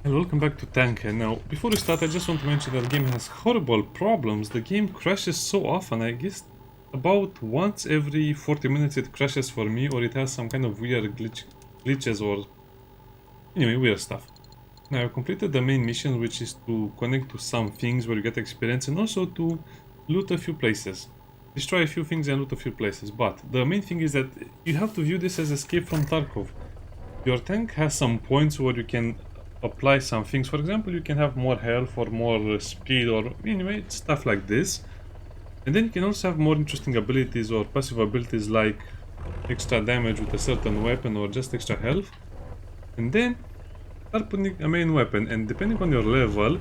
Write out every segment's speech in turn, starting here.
And welcome back to TankHead. Now, before we start, I just want to mention that the game has horrible problems. The game crashes so often. I guess about once every 40 minutes it crashes for me, or it has some kind of weird glitches or anyway, weird stuff. Now, I've completed the main mission, which is to connect to some things where you get experience, and also to loot a few places. Destroy a few things and loot a few places. But the main thing is that you have to view this as escape from Tarkov. Your tank has some points where you can apply some things. For example, you can have more health or more speed or anyway, stuff like this. And then you can also have more interesting abilities or passive abilities like extra damage with a certain weapon or just extra health. And then start putting a main weapon, and depending on your level,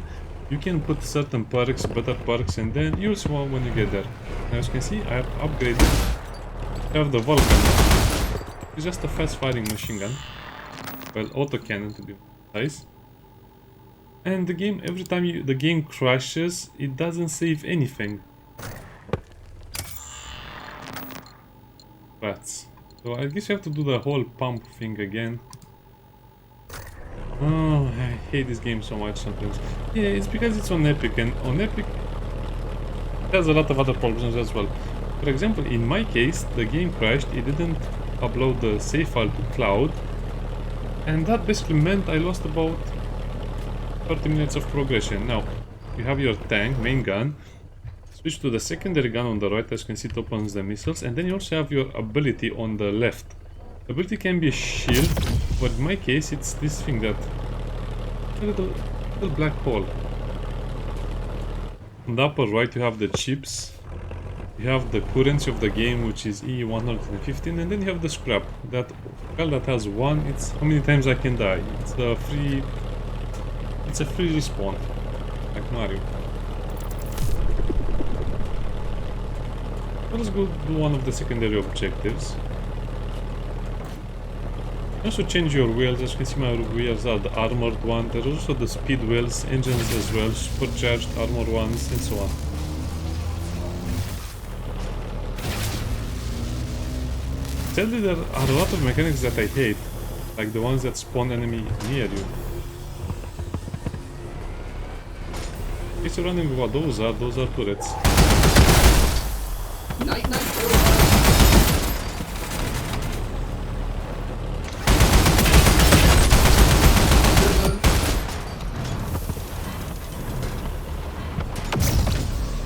you can put certain perks, better perks, and then you'll see when you get there. Now, as you can see, I have upgraded. I have the Vulcan. It's just a fast-firing machine gun. Well, autocannon to be precise. And the game, every time the game crashes, it doesn't save anything. Rats. So I guess you have to do the whole pump thing again. Oh, I hate this game so much sometimes. Yeah, it's because it's on Epic, and on Epic it has a lot of other problems as well. For example, in my case, the game crashed, it didn't upload the save file to cloud, and that basically meant I lost about 30 minutes of progression. Now, you have your tank, main gun, switch to the secondary gun on the right, as you can see it opens the missiles, and then you also have your ability on the left. The ability can be a shield, but in my case it's this thing that... a little black hole. On the upper right you have the chips, you have the currency of the game, which is E115, and then you have the scrap, that has one, it's how many times I can die. It's a free respawn, like Mario. Let's go do one of the secondary objectives. Also change your wheels. As you can see, my wheels are the armored one. There's also the speed wheels, engines as well, supercharged armor ones, and so on. Sadly, there are a lot of mechanics that I hate, like the ones that spawn enemy near you. It's running what those are turrets. Night.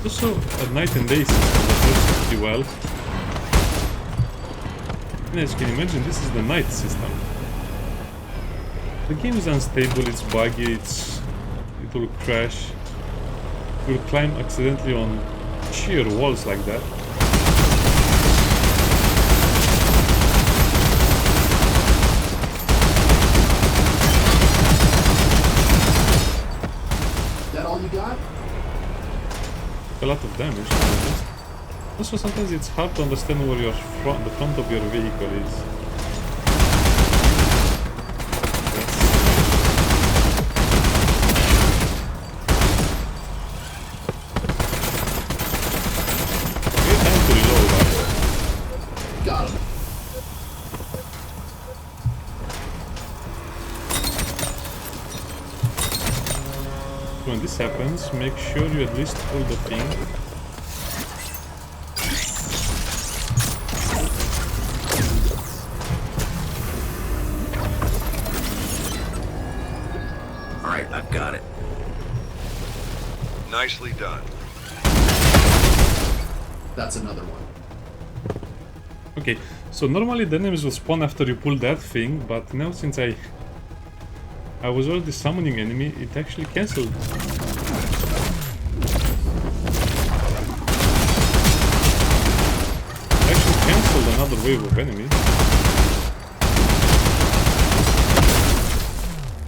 Also, at night and day system that works pretty well. And as you can imagine, this is the night system. The game is unstable, it's buggy, it will crash. You will climb accidentally on sheer walls like that. That all you got? A lot of damage, to be honest. Also, sometimes it's hard to understand where the front of your vehicle is. Okay, time to reload, right? Got him. When this happens, make sure you at least hold the thing. Alright, I've got it. Nicely done. That's another one. Okay, so normally the enemies will spawn after you pull that thing, but now since I was already summoning enemy, it actually cancelled. Actually cancelled another wave of enemies.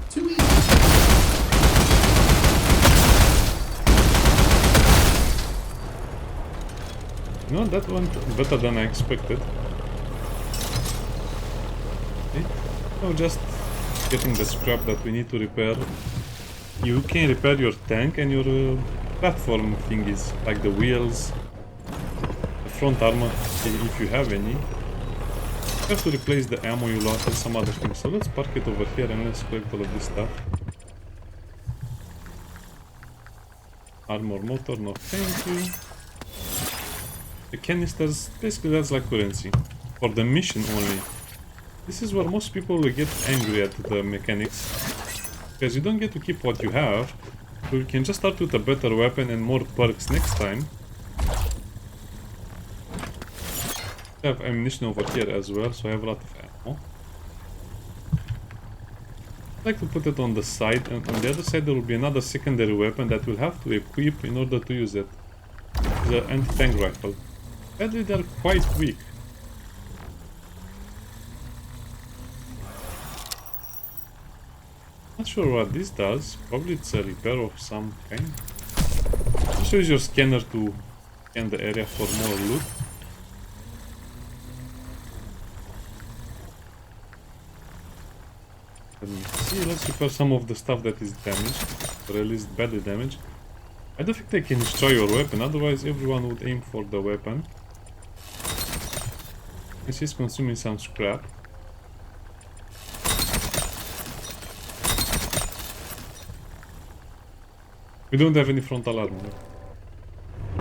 Too easy. No, that went better than I expected. Okay, now just getting the scrap that we need to repair. You can repair your tank and your platform thingies, like the wheels, the front armor, if you have any. You have to replace the ammo you lost and some other things. So let's park it over here and let's collect all of this stuff. Armor motor, no thank you. The canisters, basically that's like currency. For the mission only. This is where most people will get angry at the mechanics. Because you don't get to keep what you have. So you can just start with a better weapon and more perks next time. I have ammunition over here as well, so I have a lot of ammo. I like to put it on the side, and on the other side there will be another secondary weapon that we'll have to equip in order to use it. The anti-tank rifle. Sadly, they're quite weak. Not sure what this does. Probably it's a repair of some kind. Just use your scanner to scan the area for more loot. Let me see, let's repair some of the stuff that is damaged, or at least badly damaged. I don't think they can destroy your weapon, otherwise everyone would aim for the weapon. This is consuming some scrap. We don't have any frontal armor.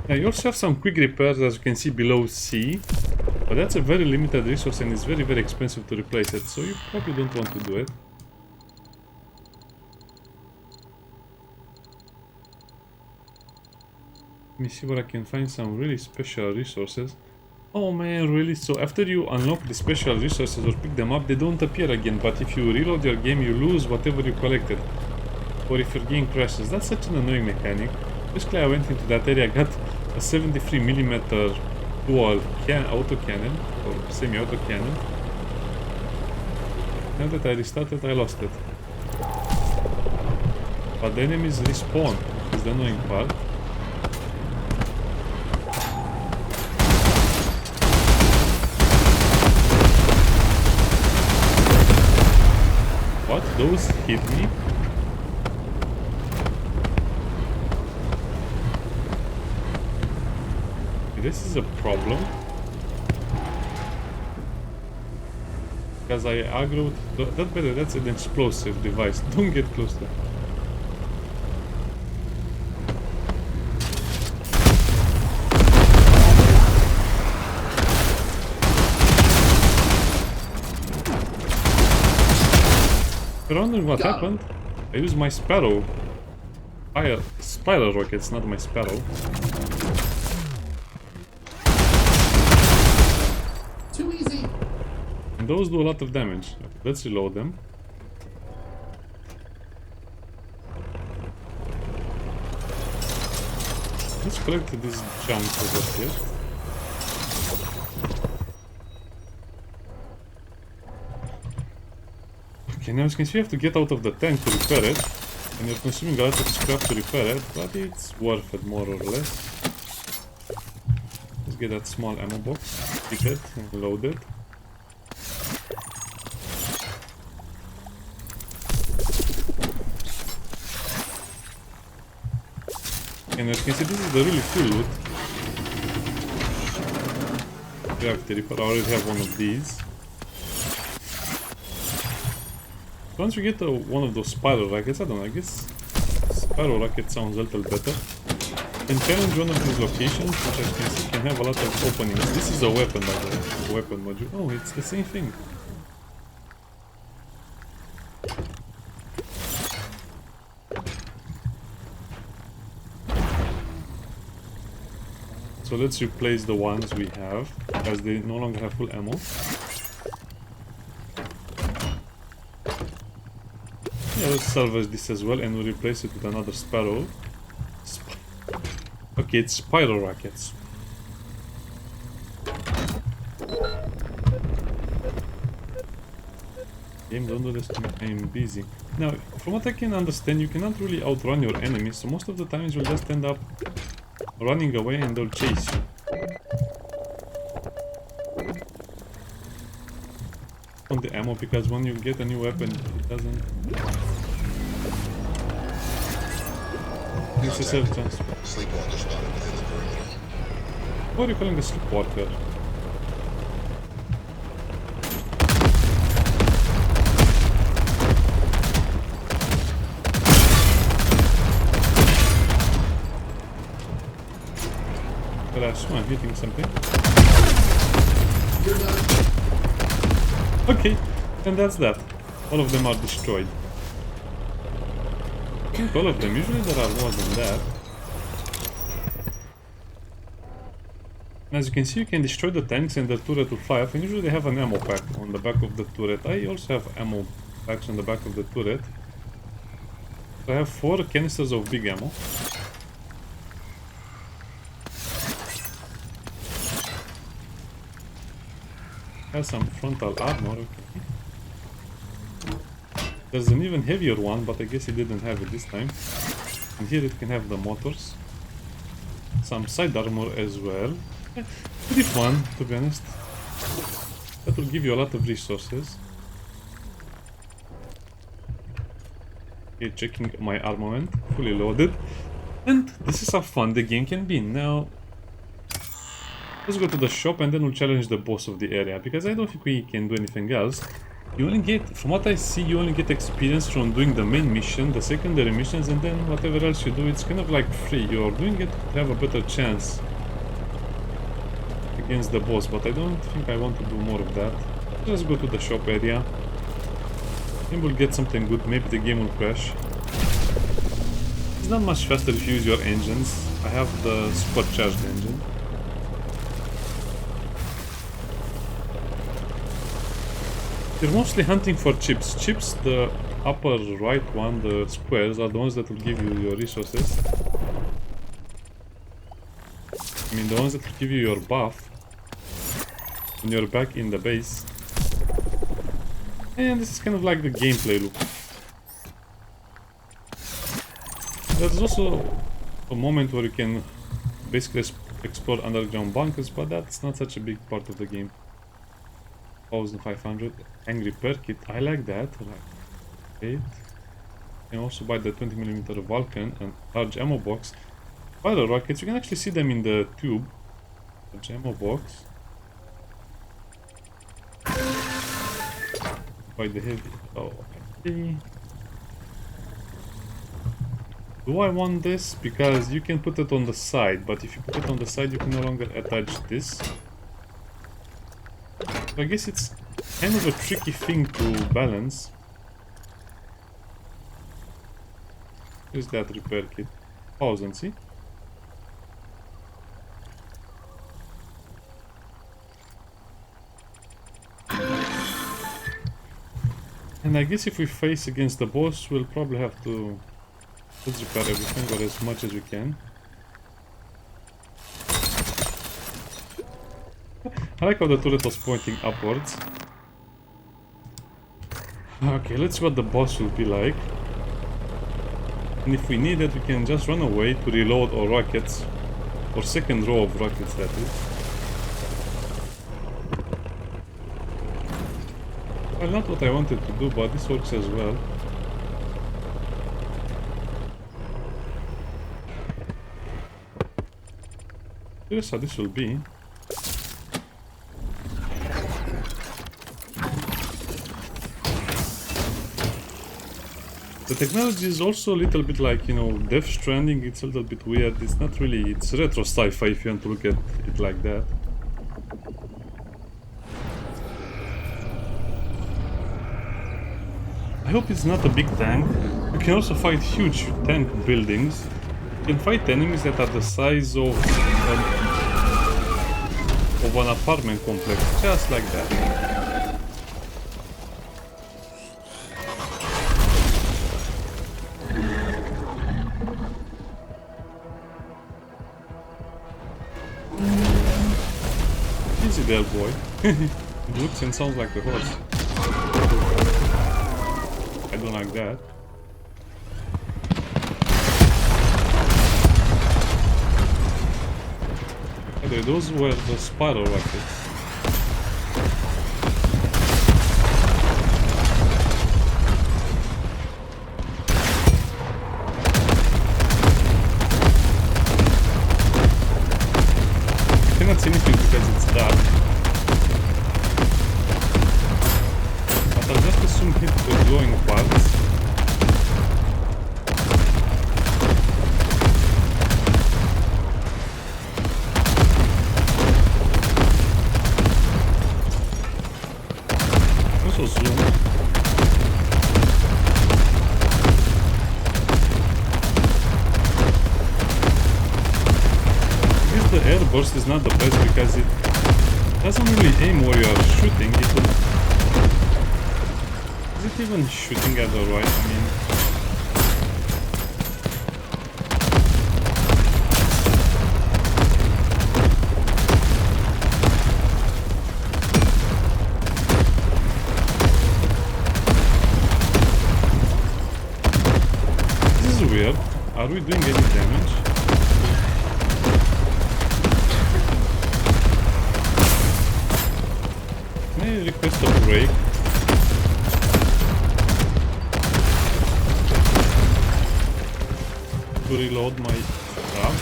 Yeah, you also have some quick repairs, as you can see below C. But that's a very limited resource and it's very expensive to replace it, so you probably don't want to do it. Let me see where I can find some really special resources. Oh man, really? So after you unlock the special resources or pick them up, they don't appear again. But if you reload your game, you lose whatever you collected. Or if your game crashes. That's such an annoying mechanic. Basically, I went into that area, got a 73mm dual auto cannon, or semi-auto cannon. Now that I restarted, I lost it. But the enemies respawn, is the annoying part. What? Those hit me? This is a problem. Because I aggroed... That's an explosive device. Don't get close to it. You're wondering what happened? I used my Sparrow. Spiral rockets, not my Sparrow. Too easy. And those do a lot of damage. Let's reload them. Let's collect these chunks over here. Okay, now as you can see, you have to get out of the tank to repair it. And you're consuming a lot of scrap to repair it, but it's worth it more or less. Let's get that small ammo box, pick it, and load it. And as you can see, this is the really cool loot. Gravity Reaper, I already have one of these. Once we get one of those spiral rockets, I don't know, I guess spiral rocket sounds a little better. And challenge one of these locations, which as you can see can have a lot of openings. This is a weapon, by the way, weapon module. Oh, it's the same thing. So let's replace the ones we have, as they no longer have full ammo. Yeah, let's salvage this as well, and we'll replace it with another Sparrow. Okay, it's spiral rockets. Game, don't do this to me, I'm busy. Now, from what I can understand, you cannot really outrun your enemies, so most of the times you'll just end up running away and they'll chase you. On the ammo, because when you get a new weapon, it doesn't... This is self-transfer. Sleepwalker spotted within the perimeter. What are you calling a sleepwalker? but I assume I'm hitting something. You're done. Okay, and that's that. All of them are destroyed. I think all of them. Usually there are more than that. And as you can see, you can destroy the tanks and the turret will fly off. And usually they have an ammo pack on the back of the turret. I also have ammo packs on the back of the turret. So I have 4 canisters of big ammo. Has some frontal armor. Okay. There's an even heavier one, but I guess it didn't have it this time. And here it can have the motors. Some side armor as well. Pretty fun, to be honest. That will give you a lot of resources. Okay, checking my armament, fully loaded. And this is how fun the game can be. Now, let's go to the shop and then we'll challenge the boss of the area, because I don't think we can do anything else. You only get, from what I see, you only get experience from doing the main mission, the secondary missions, and then whatever else you do, it's kind of like free. You're doing it to have a better chance against the boss, but I don't think I want to do more of that. Let's go to the shop area. Then we'll get something good, maybe the game will crash. It's not much faster if you use your engines. I have the supercharged engine. They're mostly hunting for chips. Chips, the upper right one, the squares, are the ones that will give you your resources. I mean, the ones that will give you your buff when you're back in the base. And this is kind of like the gameplay loop. There's also a moment where you can basically explore underground bunkers, but that's not such a big part of the game. 1500 angry per kit. I like that. Right. And also buy the 20mm Vulcan and large ammo box. By the rockets, you can actually see them in the tube. Large ammo box. Buy the heavy. Oh, okay. Do I want this? Because you can put it on the side, but if you put it on the side, you can no longer attach this. So I guess it's kind of a tricky thing to balance. Here's that repair kit. Pause and see. And I guess if we face against the boss, we'll probably have to... Let's repair everything, or as much as we can. I like how the turret was pointing upwards. Okay, let's see what the boss will be like. And if we need it, we can just run away to reload our rockets. Or second row of rockets, that is. Well, not what I wanted to do, but this works as well. Here's how this will be. The technology is also a little bit like, you know, Death Stranding. It's a little bit weird. It's not really... It's retro sci-fi if you want to look at it like that. I hope it's not a big tank. You can also fight huge tank buildings. You can fight enemies that are the size of an apartment complex, just like that. Easy there, boy. It looks and sounds like a horse. I don't like that. Okay, those were the spiral rockets. I cannot see anything because it's dark. But I'll just assume hit the glowing parts. burst is not the best because it doesn't really aim where you are shooting. Is it even shooting at the right? I mean, this is weird. Are we doing any damage? May I request a break? To reload my stuff.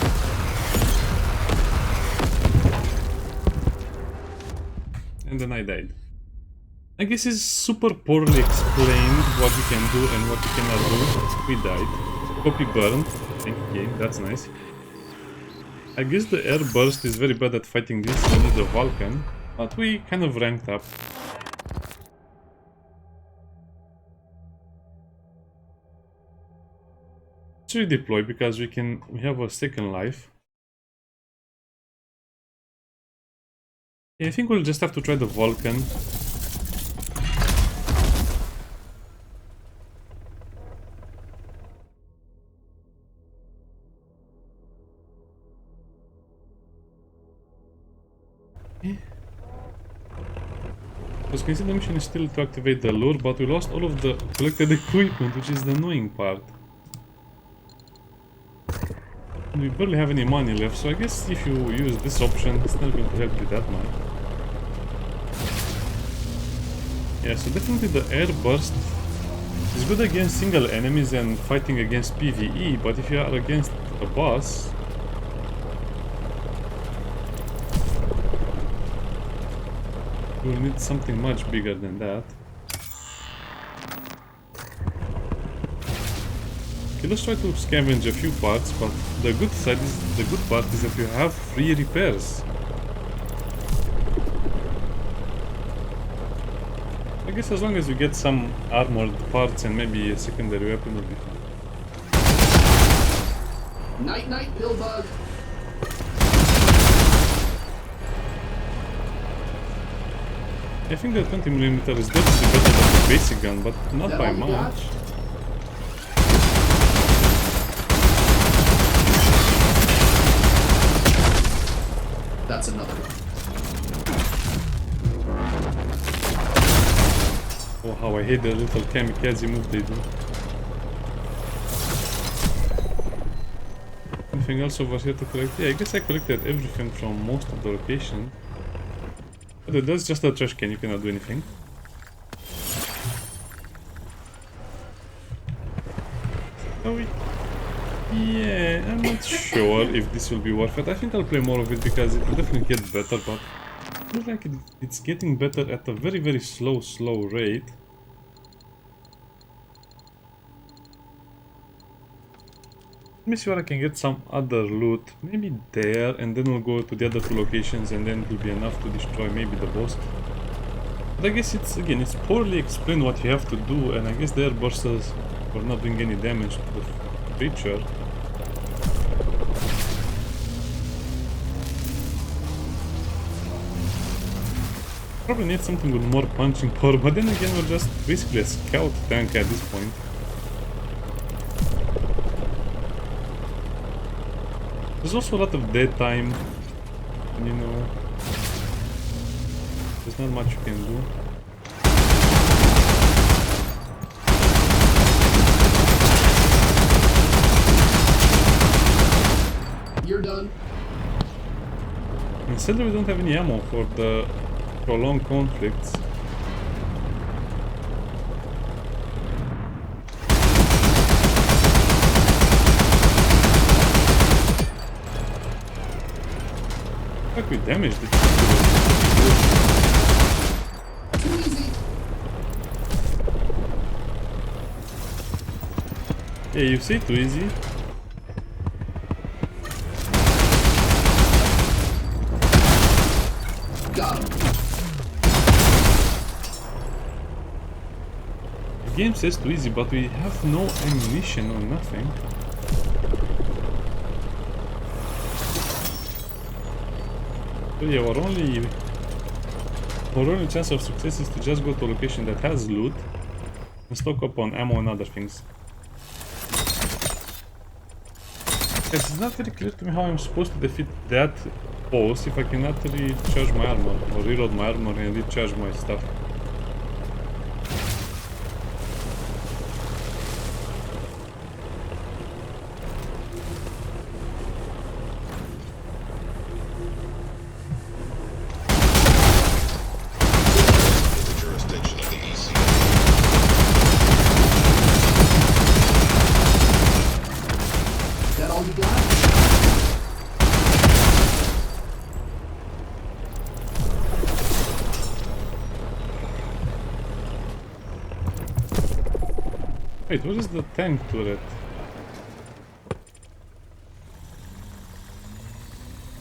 And then I died. I guess it's super poorly explained what you can do and what you cannot do. We died. Copy burned. Thank you, game. That's nice. I guess the air burst is very bad at fighting this. We need a Vulcan. But we kind of ranked up. Let's redeploy because we have a second life. Yeah, I think we'll just have to try the Vulcan. Because consider the mission is still to activate the lure, but we lost all of the collected equipment, which is the annoying part. We barely have any money left, so I guess if you use this option, it's not going to help you that much. Yeah, so definitely the air burst is good against single enemies and fighting against PvE, but if you are against a boss, you'll need something much bigger than that. Okay, let's try to scavenge a few parts, but the good part is that you have free repairs. I guess as long as you get some armored parts and maybe a secondary weapon will be fine. Night night, Pillbug. I think the 20mm is definitely better than the basic gun, but not That by all you got? much. That's another one. Oh, how I hate the little kamikaze move they do. Anything else over here to collect? Yeah, I guess I collected everything from most of the location. But that's just a trash can, you cannot do anything. Oh, yeah, I'm not sure if this will be worth it. I think I'll play more of it because it will definitely get better, but I feel like it's getting better at a very, very slow rate. Let me see where I can get some other loot. Maybe there, and then we'll go to the other two locations, and then it will be enough to destroy maybe the boss. But I guess it's poorly explained what you have to do, and I guess the air bursters are not doing any damage to the creature. Probably need something with more punching power, but then again we're just basically a scout tank at this point. There's also a lot of dead time, and you know, there's not much you can do. You're done. And sadly we don't have any ammo for the prolonged conflicts. Like we damaged it. Too easy. Yeah, you say too easy. Got him. The game says too easy, but we have no ammunition or nothing. So yeah, our only chance of success is to just go to a location that has loot and stock up on ammo and other things. It's not very clear to me how I'm supposed to defeat that boss if I cannot recharge my armor or reload my armor and recharge my stuff. The jurisdiction of the EC. That all you got? Wait, what is the tank turret?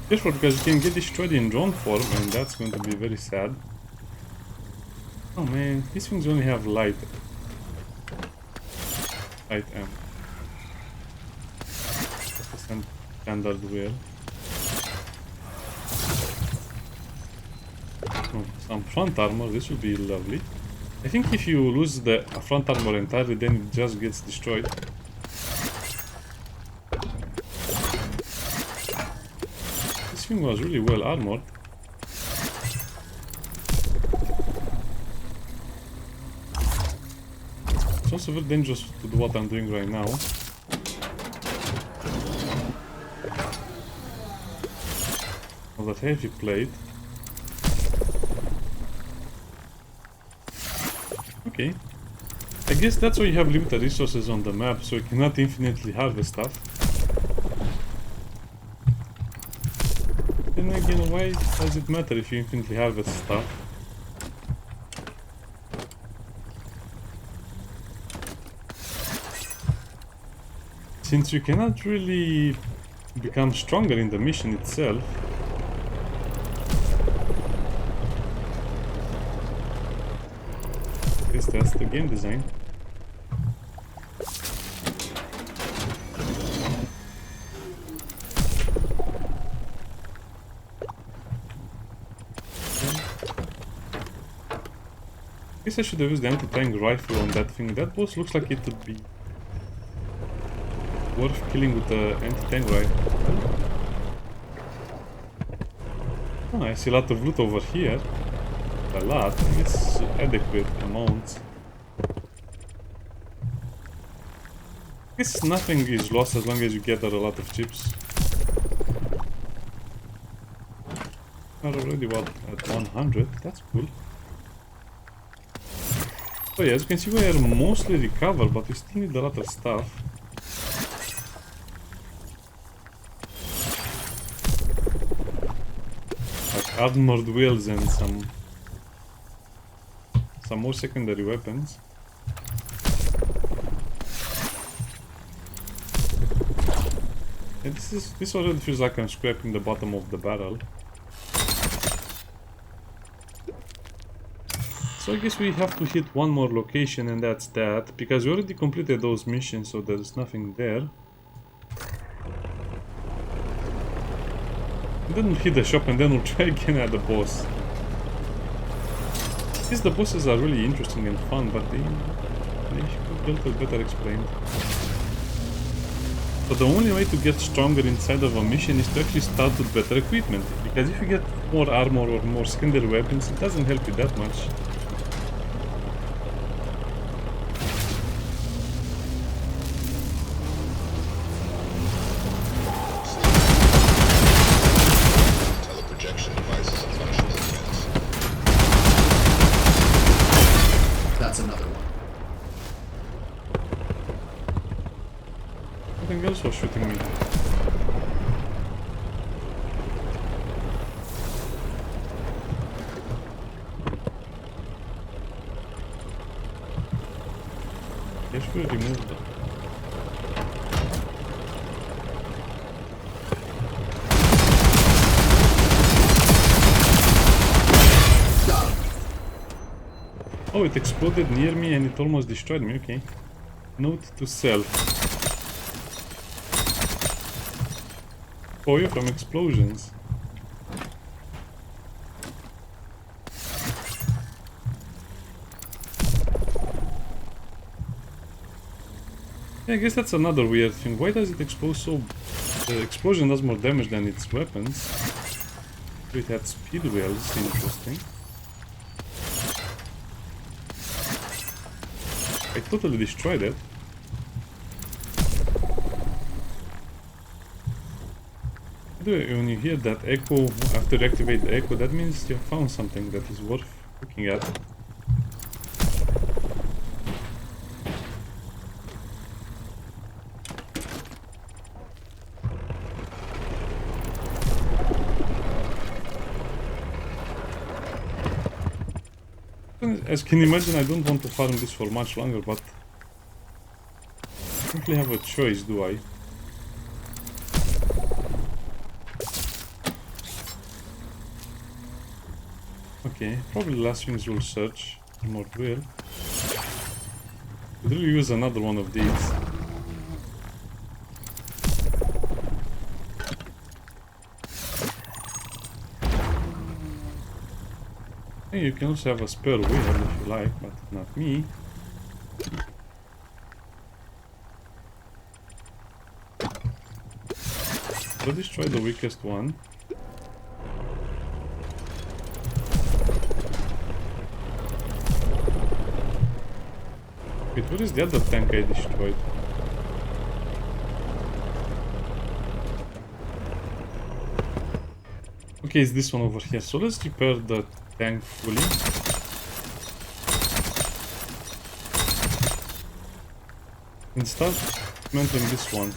Careful, because you can get destroyed in drone form and that's going to be very sad. Oh man, these things only have light ammo. That's a standard wear. Oh, some front armor, this would be lovely. I think if you lose the front armor entirely, then it just gets destroyed. This thing was really well armored. It's also very dangerous to do what I'm doing right now. Oh, that heavy plate. Okay. I guess that's why you have limited resources on the map, so you cannot infinitely harvest stuff. Then again, why does it matter if you infinitely harvest stuff? Since you cannot really become stronger in the mission itself. I guess that's the game design. I guess I should have used the anti-tank rifle on that thing. That boss looks like it would be worth killing with the anti-tank rifle. Oh, I see a lot of loot over here. A lot. It's adequate amounts. I guess nothing is lost as long as you gather a lot of chips. We're already at 100. That's cool. So yeah, as you can see, we are mostly recovered, but we still need a lot of stuff. Like armored wheels and some more secondary weapons. And this already feels like I'm scraping the bottom of the barrel. So I guess we have to hit one more location and that's that, because we already completed those missions, so there's nothing there. And then we'll hit the shop and then we'll try again at the boss. These the bosses are really interesting and fun, but they should be a little better explained. So the only way to get stronger inside of a mission is to actually start with better equipment, because if you get more armor or more secondary weapons, it doesn't help you that much. Teleprojection devices and functional units. That's another one. Something else was shooting me. Yes, we removed that. Got him. Oh, it exploded near me and it almost destroyed me, okay. Note to self. Foil from explosions. Yeah, I guess that's another weird thing. Why does it explode so... The explosion does more damage than its weapons. It had speed rail, this is interesting. I totally destroyed it. When you hear that echo, after you activate the echo, that means you found something that is worth looking at. As you can imagine, I don't want to farm this for much longer, but I don't really have a choice, do I? Okay, probably the last things will search. More drill. Could really use another one of these. Hey, you can also have a spare wheel if you like, but not me. So let's try the weakest one. Wait, where is the other tank I destroyed? Okay, it's this one over here. So let's repair the tank fully. And start dismantling this one.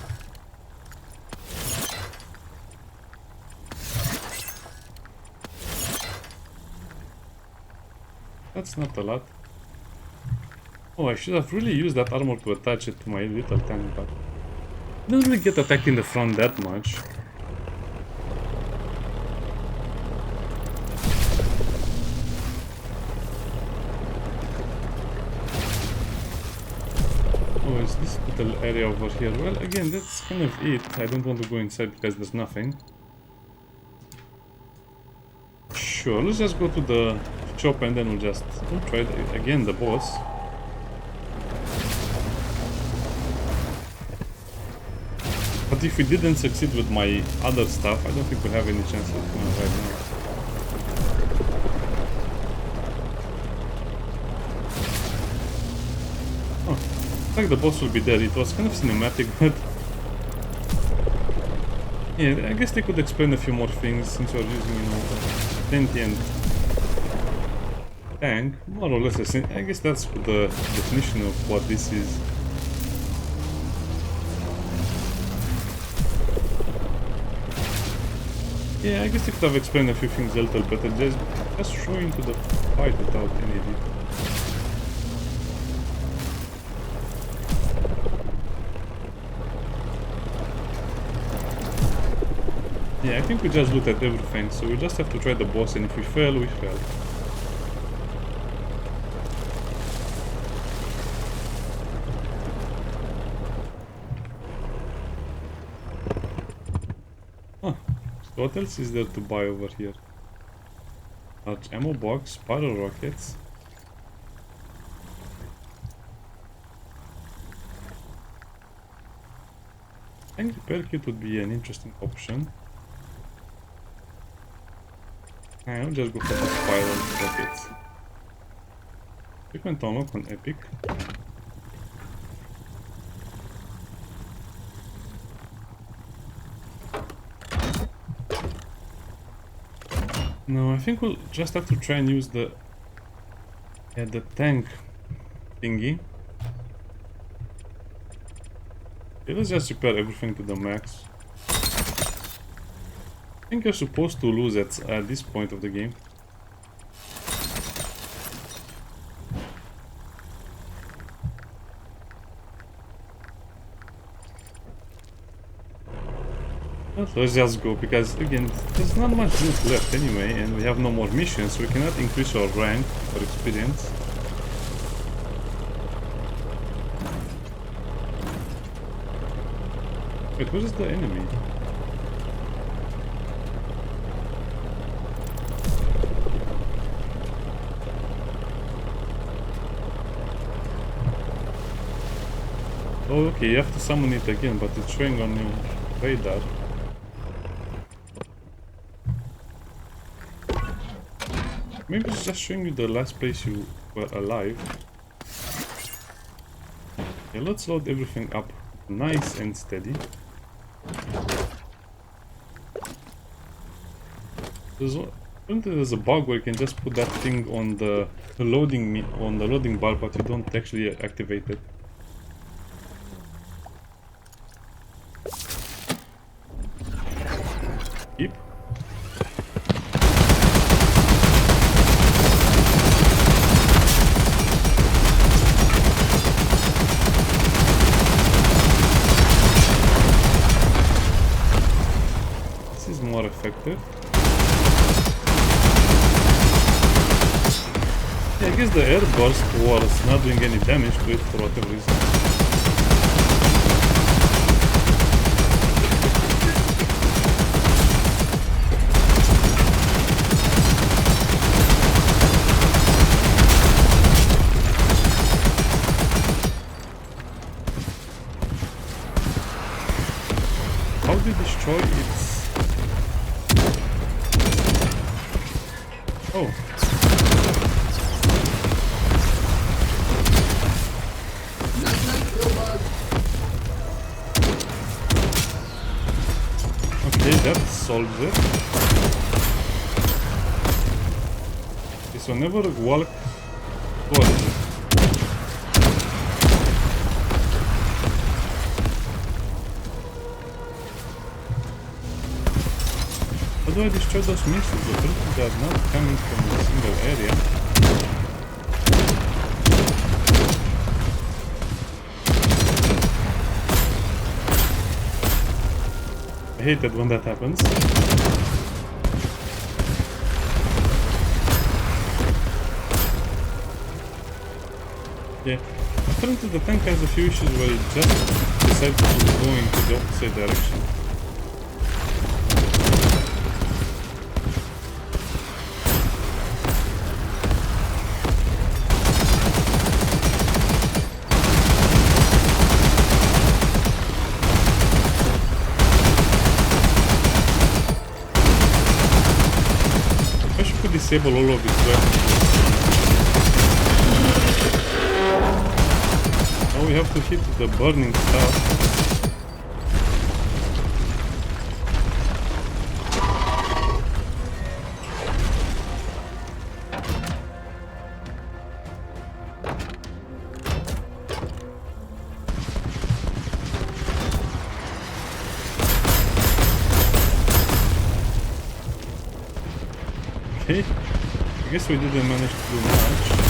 That's not a lot. Oh, I should have really used that armor to attach it to my little tank, but I don't really get attacked in the front that much. Oh, is this little area over here? Well, again, that's kind of it. I don't want to go inside because there's nothing. Sure, let's just go to the shop and then we'll just try it again, the boss. But if we didn't succeed with my other stuff, I don't think we'll have any chance of right now. Oh, looks like the boss will be there. It was kind of cinematic, but yeah, I guess they could explain a few more things since you're using, you know, a sentient tank, more or less. I guess that's the definition of what this is. Yeah, I guess they could have explained a few things a little better, just showing to the fight without any detail. Yeah, I think we just looked at everything, so we just have to try the boss, and if we fail, we fail. Huh. What else is there to buy over here? Large ammo box, spiral rockets. I think repair kit would be an interesting option. I'll just go for the spiral rockets. Equipment unlock on Epic. No, I think we'll just have to try and use the tank thingy. Okay, let's just repair everything to the max. I think you're supposed to lose at this point of the game. Let's just go, because again, there's not much loot left anyway, and we have no more missions, so we cannot increase our rank or experience. Wait, where is the enemy? Oh, okay, you have to summon it again, but it's showing on your radar. Maybe it's just showing you the last place you were alive. Okay, let's load everything up nice and steady. There's a bug where you can just put that thing on the loading bar, but you don't actually activate it. Keep. This is more effective. Yeah, I guess the air burst was not doing any damage to it for whatever reason. How do you destroy its... Oh. Okay, that solves it. Okay, so never walk towards it. How do I destroy those missiles? Apparently they are not coming from a single area. I hate it when that happens. Yeah, apparently the tank has a few issues where it just decides to go into the opposite direction. Disable all of its weapons. Now we have to hit the burning stuff. Okay, I guess we didn't manage to do much.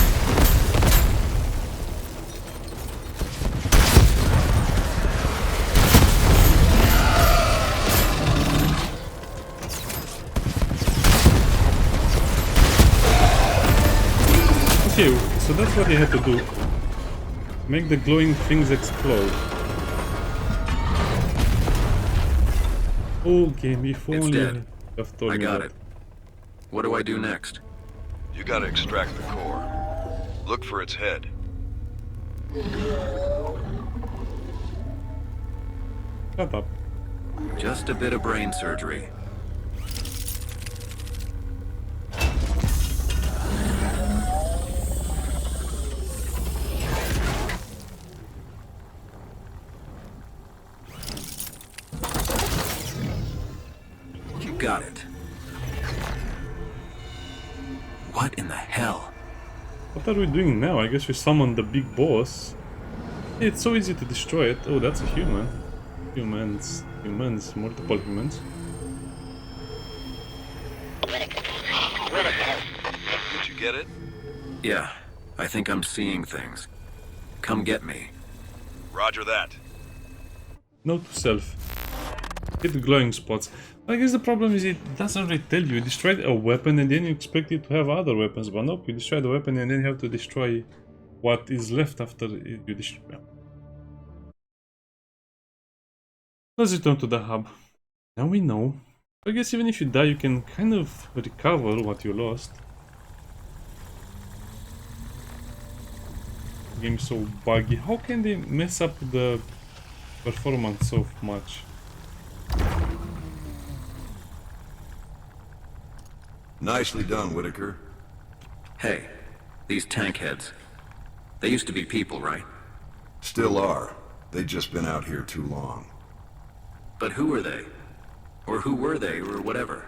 Okay, so that's what you had to do. Make the glowing things explode. Okay, before It's only dead. have told I me got that. it. What do I do next? You gotta extract the core. Look for its head. Shut up. Just a bit of brain surgery. You got it. What in the hell? What are we doing now? I guess we summoned the big boss. It's so easy to destroy it. Oh, that's a human. Humans, multiple humans. Did you get it? Yeah, I think I'm seeing things. Come get me. Roger that. Note to self. Hit glowing spots. I guess the problem is it doesn't really tell you. You destroyed a weapon and then you expect it to have other weapons, but nope, you destroy the weapon and then you have to destroy what is left after you destroy. Let's return to the hub. Now we know. I guess even if you die, you can kind of recover what you lost. game so buggy? How can they mess up the performance so much? Nicely done, Whitaker. Hey, these TankHeads. They used to be people, right? Still are. They've just been out here too long. But who are they? Or who were they, or whatever?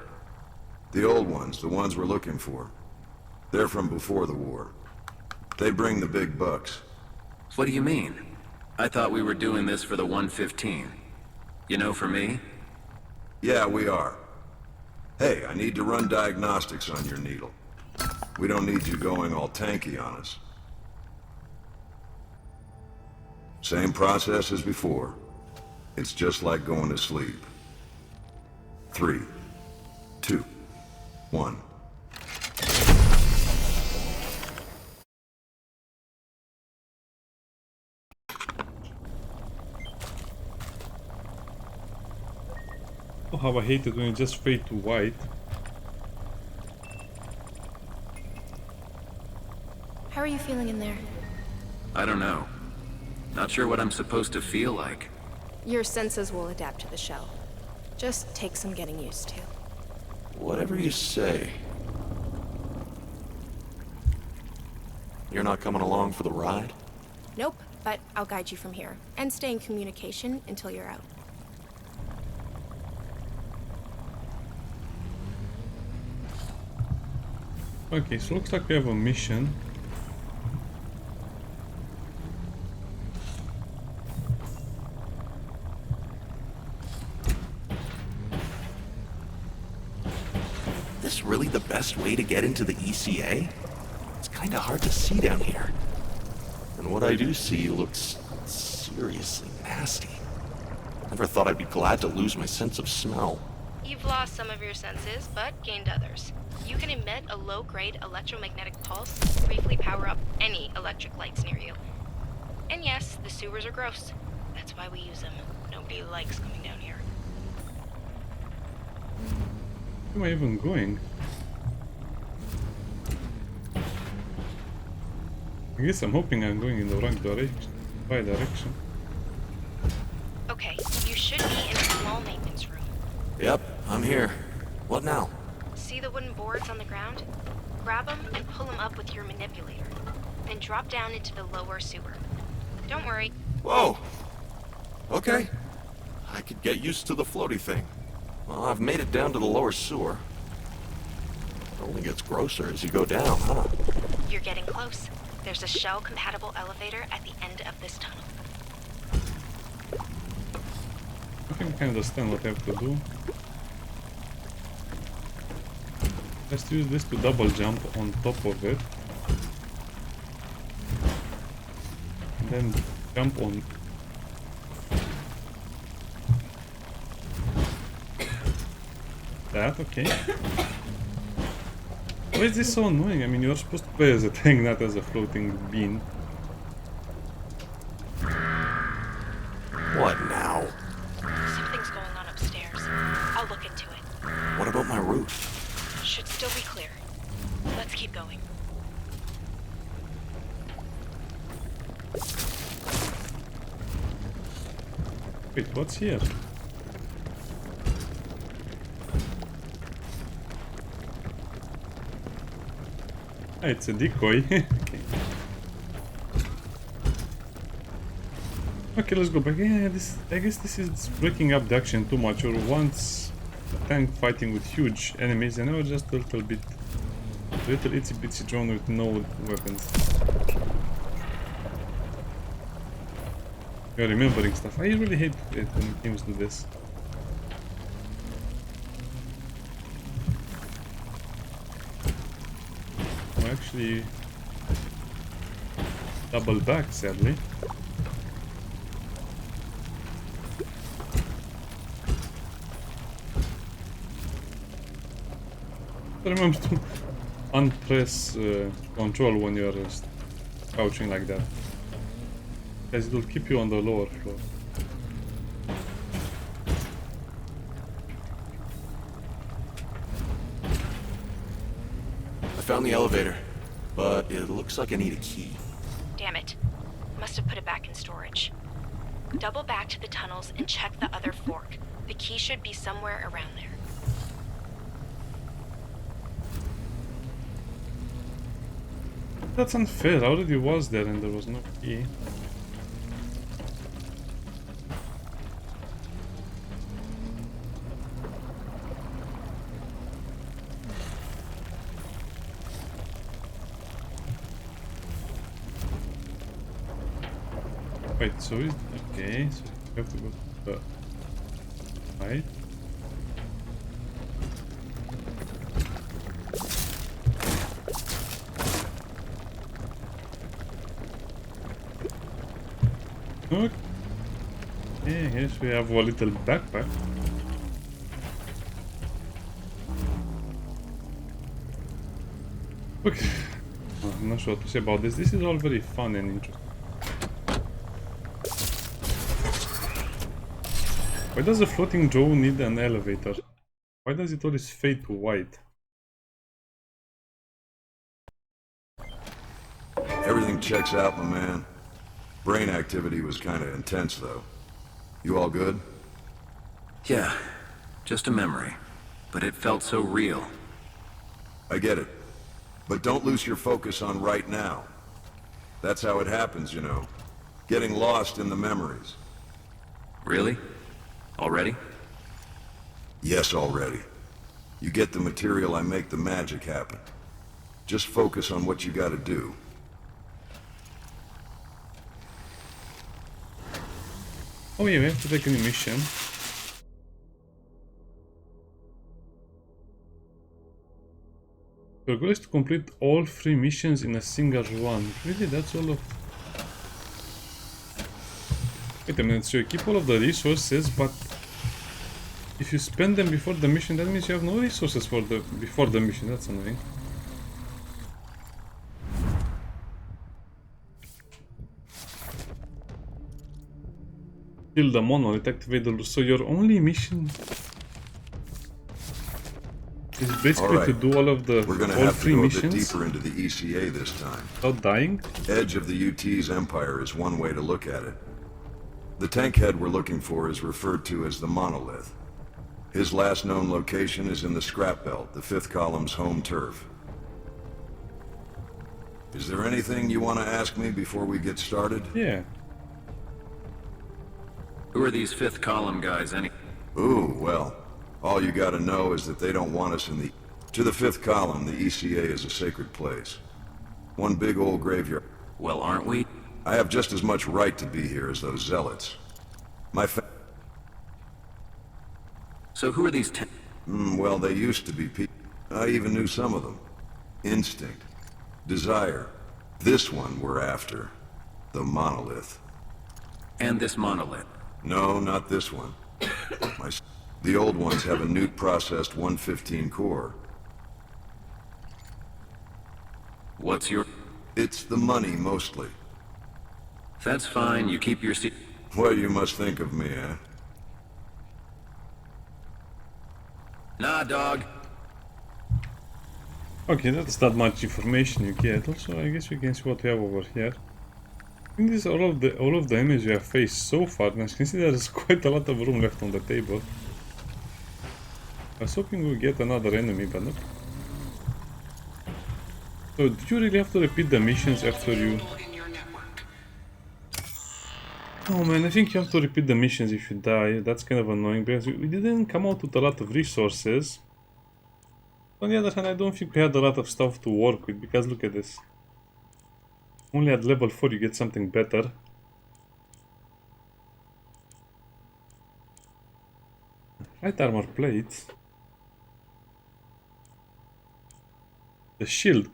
The old ones, the ones we're looking for. They're from before the war. They bring the big bucks. What do you mean? I thought we were doing this for the 115. You know, for me? Yeah, we are. Hey, I need to run diagnostics on your needle. We don't need you going all tanky on us. Same process as before. It's just like going to sleep. 3, 2, 1. Oh, how I hate it when it just fade to white. How are you feeling in there? I don't know. Not sure what I'm supposed to feel like. Your senses will adapt to the shell. Just take some getting used to. Whatever you say. You're not coming along for the ride? Nope, but I'll guide you from here, and stay in communication until you're out. Okay, so looks like we have a mission. This really the best way to get into the ECA? It's kinda hard to see down here. And what I do see looks seriously nasty. Never thought I'd be glad to lose my sense of smell. You've lost some of your senses, but gained others. You can emit a low-grade electromagnetic pulse to briefly power up any electric lights near you. And yes, the sewers are gross. That's why we use them. Nobody likes coming down here. Where am I even going? I guess I'm hoping I'm going in the right direction. Okay, you should be in a small maintenance room. Yep, I'm here. What now? See the wooden boards on the ground? Grab them and pull them up with your manipulator. Then drop down into the lower sewer. Don't worry. Whoa! Okay. I could get used to the floaty thing. Well, I've made it down to the lower sewer. It only gets grosser as you go down, huh? You're getting close. There's a shell-compatible elevator at the end of this tunnel. I think I understand what I have to do. Let's use this to double jump on top of it. And then jump on. That, okay. Why is this so annoying? I mean, you're supposed to play as a tank, not as a floating bean. What now? Something's going on upstairs. I'll look into it. What about my roof? Should still be clear. Let's keep going. Wait, what's here? Ah, it's a decoy. Okay. Okay, let's go back. Yeah, I guess this is breaking up the action too much. Or once a tank fighting with huge enemies, and now just a little itsy bitsy drone with no weapons. You're remembering stuff. I really hate it when games do this. I'm actually double back, sadly. Remember to unpress control when you're crouching like that, because it will keep you on the lower floor. I found the elevator, but it looks like I need a key. Damn it. must have put it back in storage. Double back to the tunnels and check the other fork. The key should be somewhere around there. That's unfair. I already was there and there was no key. Wait, so is okay, so you have to go to the right. Okay, here we have a little backpack. Okay, I'm not sure what to say about this. This is all very fun and interesting. Why does the floating Joe need an elevator? Why does it always fade to white? Everything checks out, my man. Brain activity was kind of intense, though. You all good? Yeah, just a memory. But it felt so real. I get it. But don't lose your focus on right now. That's how it happens, you know. Getting lost in the memories. Really? Already? Yes, already. You get the material, I make the magic happen. Just focus on what you gotta do. Oh yeah, we have to take a new mission. Your goal is to complete all 3 missions in a single run. Really, that's all of... Wait a minute, so you keep all of the resources, but if you spend them before the mission, that means you have no resources for before the mission. That's annoying. Kill the monolith, activate the... So your only mission is basically to do all of the We're gonna all have to 3 go a bit missions deeper into the ECA this time. without dying. Edge of the UT's empire is one way to look at it. The TankHead we're looking for is referred to as the monolith. His last known location is in the scrap belt, the 5th column's home turf. Is there anything you want to ask me before we get started? Yeah. Who are these 5th column guys Ooh, well, all you gotta know is that they don't want us in the... To the 5th column, the ECA is a sacred place. One big old graveyard. Well, aren't we? I have just as much right to be here as those zealots. So who are these Well, they used to be people. I even knew some of them. Instinct. Desire. This one we're after. The monolith. And this monolith? No, not this one. The old ones have a nuke-processed 115 core. What's your... It's the money, mostly. That's fine, you keep your seat. What you must think of me, eh? Nah, dog. Okay, that's not much information you get. Also, I guess you can see what we have over here. I think this is all of the enemies we have faced so far, and as you can see there's quite a lot of room left on the table. I was hoping we'll get another enemy, but nope. So, do you really have to repeat the missions after you... Oh man, I think you have to repeat the missions if you die. That's kind of annoying because we didn't come out with a lot of resources. On the other hand, I don't think we had a lot of stuff to work with because look at this. Only at level 4 you get something better. Light armor plate. The shield.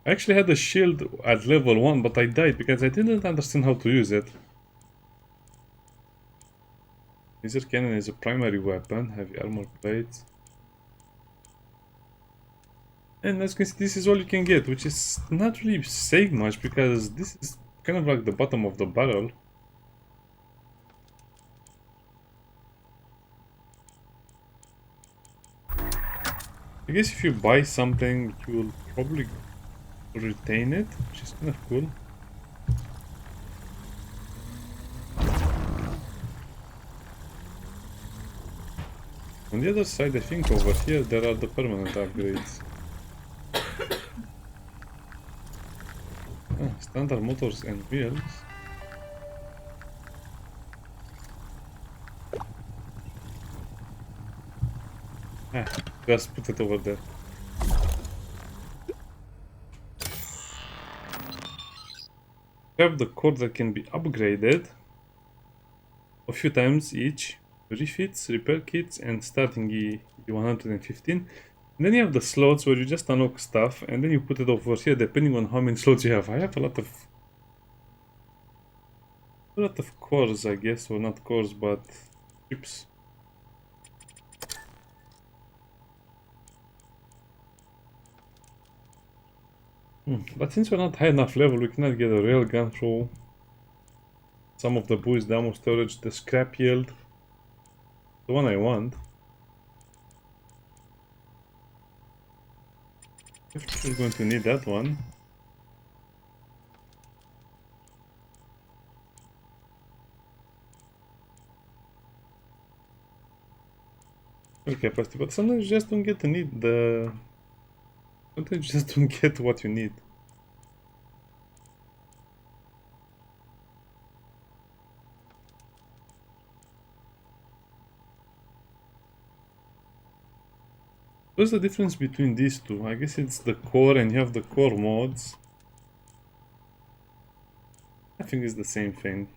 I actually had a shield at level 1, but I died because I didn't understand how to use it. Laser cannon is a primary weapon, heavy armor plate. And as you can see, this is all you can get, which is not really saying much because this is kind of like the bottom of the barrel. I guess if you buy something, you will probably retain it, which is kind of cool. On the other side, I think over here there are the permanent upgrades. Standard motors and wheels. Just put it over there. Have the core that can be upgraded a few times each. Refits, repair kits, and starting E115. And then you have the slots where you just unlock stuff and then you put it over here depending on how many slots you have. I have a lot of cores, I guess, or not cores, but chips. But since we're not high enough level, we cannot get a rail gun through some of the boost, the ammo storage, the scrap yield, the one I want. We're going to need that one. Capacity, but sometimes you just don't get to need the... Sometimes you just don't get what you need. What's the difference between these two? I guess it's the core and you have the core mods. I think it's the same thing.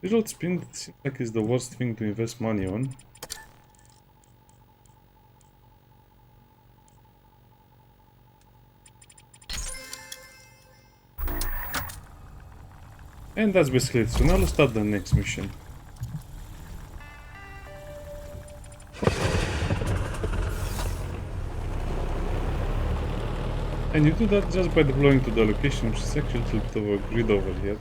Reload spin seems like it's the worst thing to invest money on. And that's basically it. So now let's start the next mission. And you do that just by deploying to the location, which is actually a little bit of a grid over here.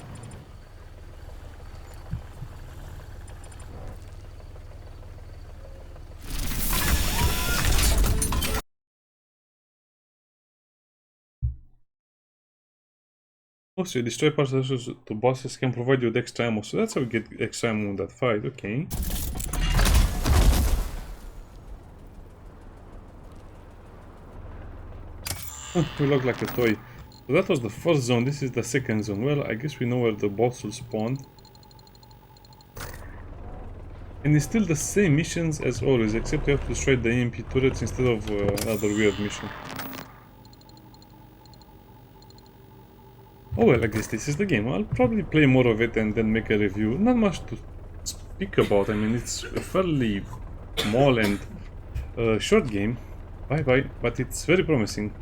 Also, you destroy parts to bosses can provide you with extra ammo, so that's how we get extra ammo in that fight, okay. We look like a toy. So that was the first zone, this is the second zone. Well, I guess we know where the boss will spawn. And it's still the same missions as always, except you have to destroy the EMP turrets instead of another weird mission. Oh well, I guess this is the game. I'll probably play more of it and then make a review. Not much to speak about. I mean, it's a fairly small and short game. Bye bye, but it's very promising.